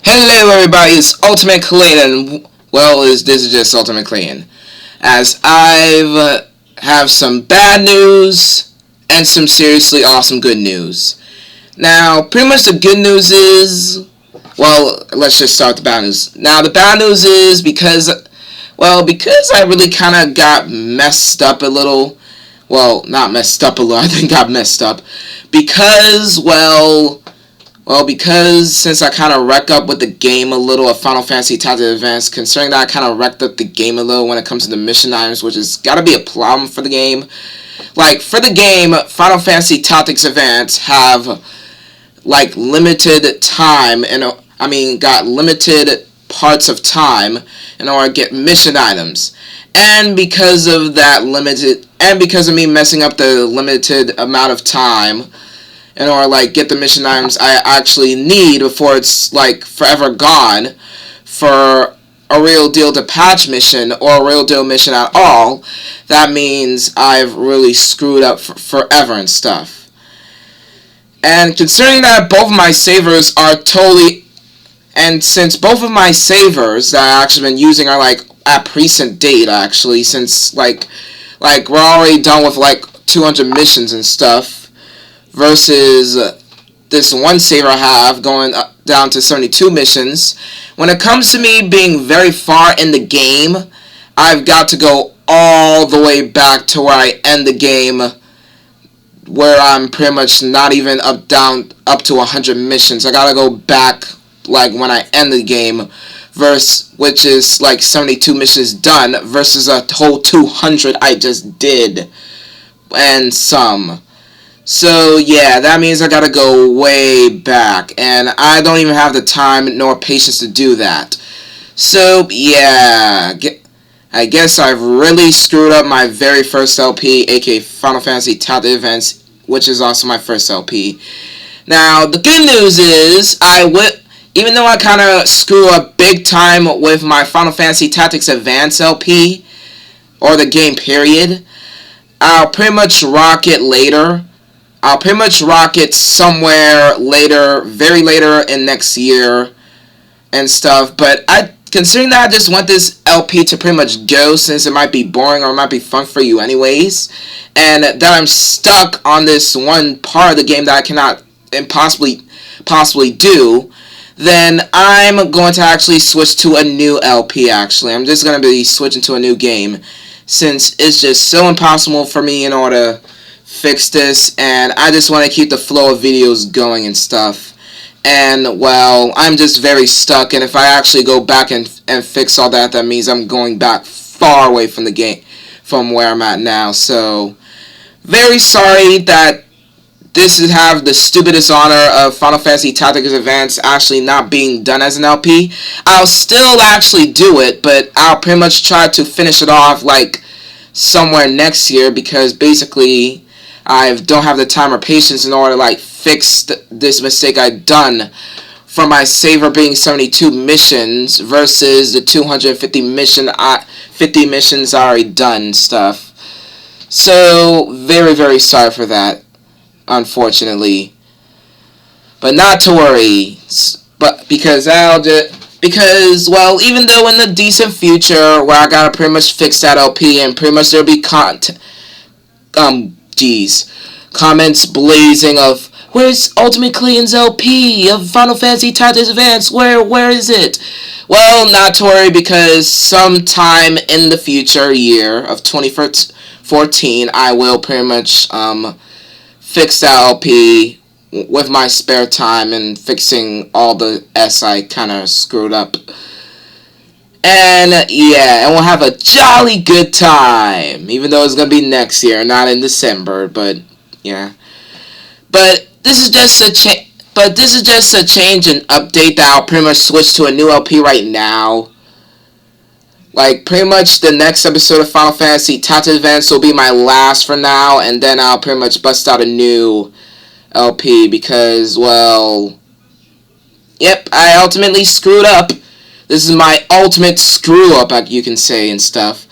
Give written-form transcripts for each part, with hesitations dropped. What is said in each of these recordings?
Hello everybody, it's Ultimate Clayton, and this is just Ultimate Clayton. As I have some bad news and some seriously awesome good news. Now, pretty much the good news is, let's just start with the bad news. Now, the bad news is because I really kind of got messed up a little. Well, not messed up a little, I think got messed up. Because since I kind of wrecked up with the game a little of Final Fantasy Tactics Advance, considering that I kind of wrecked up the game a little when it comes to the mission items, which has got to be a problem for the game. Like, for the game, Final Fantasy Tactics Advance have, limited time, got limited parts of time in order to get mission items. And because of me messing up the limited amount of time, in order to get the mission items I actually need before it's forever gone for a real deal to patch mission or a real deal mission at all, that means I've really screwed up forever and stuff. And considering that both of my savers are since both of my savers that I've actually been using are at recent date actually, since we're already done with 200 missions and stuff, versus this one saver I have going down to 72 missions. When it comes to me being very far in the game, I've got to go all the way back to where I end the game, where I'm pretty much not even up to 100 missions. I gotta go back when I end the game, which is 72 missions done versus a whole 200 I just did and some. So yeah, that means I gotta go way back, and I don't even have the time nor patience to do that. So yeah, I guess I've really screwed up my very first LP, aka Final Fantasy Tactics Advance, which is also my first LP. Now, the good news is, even though I kind of screw up big time with my Final Fantasy Tactics Advance LP, or the game period, I'll pretty much rock it later. I'll pretty much rock it somewhere later, very later in next year and stuff. But considering that I just want this LP to pretty much go, since it might be boring or it might be fun for you anyways, and that I'm stuck on this one part of the game that I cannot possibly do, then I'm going to actually switch to a new LP actually. I'm just going to be switching to a new game, since it's just so impossible for me in order to fix this, and I just want to keep the flow of videos going and stuff. And I'm just very stuck, and if I actually go back and fix all that, that means I'm going back far away from the game, from where I'm at now. So very sorry that this is have the stupidest honor of Final Fantasy Tactics Advance actually not being done as an LP. I'll still actually do it, but I'll pretty much try to finish it off somewhere next year, because basically I don't have the time or patience in order to fix this mistake I've done from my saver being 72 missions versus the 250 missions I already done and stuff. So very, very sorry for that, unfortunately. But not to worry, because even though in the decent future where I gotta pretty much fix that LP and pretty much there'll be comments blazing of, where's Ultimate Clayton's LP of Final Fantasy Tactics Advance? Where is it? Well, not to worry, because sometime in the future year of 2014, I will pretty much fix that LP with my spare time and fixing all the S I kind of screwed up. And yeah, and we'll have a jolly good time, even though it's gonna be next year, not in December. But yeah, but this is just a change and update that I'll pretty much switch to a new LP right now. Pretty much the next episode of Final Fantasy Tactics Advance will be my last for now, and then I'll pretty much bust out a new LP because, yep, I ultimately screwed up. This is my ultimate screw-up, you can say, and stuff.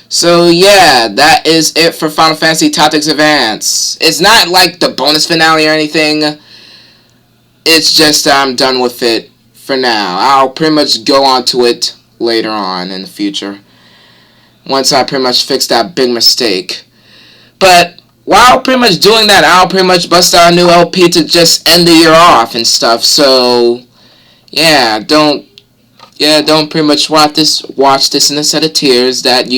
So, yeah, that is it for Final Fantasy Tactics Advance. It's not the bonus finale or anything. It's just that I'm done with it for now. I'll pretty much go on to it later on in the future, once I pretty much fix that big mistake. But while pretty much doing that, I'll pretty much bust out a new LP to just end the year off and stuff. So yeah, don't pretty much watch this in a set of tears that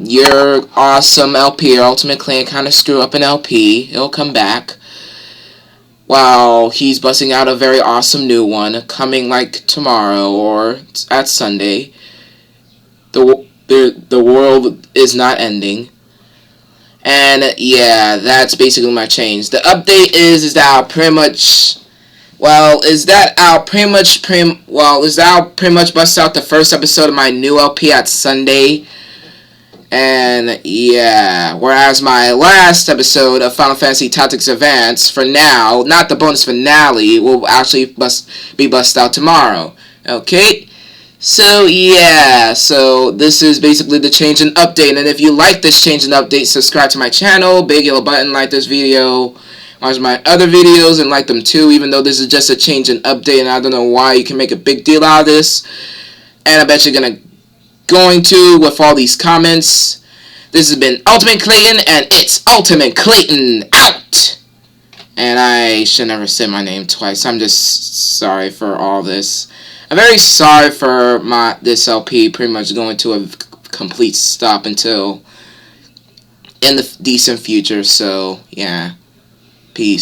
your awesome LP, your Ultimate Clan, kind of screw up an LP. It'll come back while he's busting out a very awesome new one coming like tomorrow or at Sunday. The world is not ending. And yeah, that's basically my change. The update is that I'll pretty much bust out the first episode of my new LP at Sunday. And yeah, whereas my last episode of Final Fantasy Tactics Advance, for now, not the bonus finale, will actually be bust out tomorrow. Okay? So yeah, so this is basically the change and update. And if you like this change and update, subscribe to my channel, big yellow button, like this video, watch my other videos and like them too, even though this is just a change and update and I don't know why you can make a big deal out of this. And I bet you're going to with all these comments. This has been Ultimate Clayton, and it's Ultimate Clayton out. And I should never say my name twice. I'm just sorry for all this. I'm very sorry for this LP pretty much going to a complete stop until in the decent future. So yeah, peace.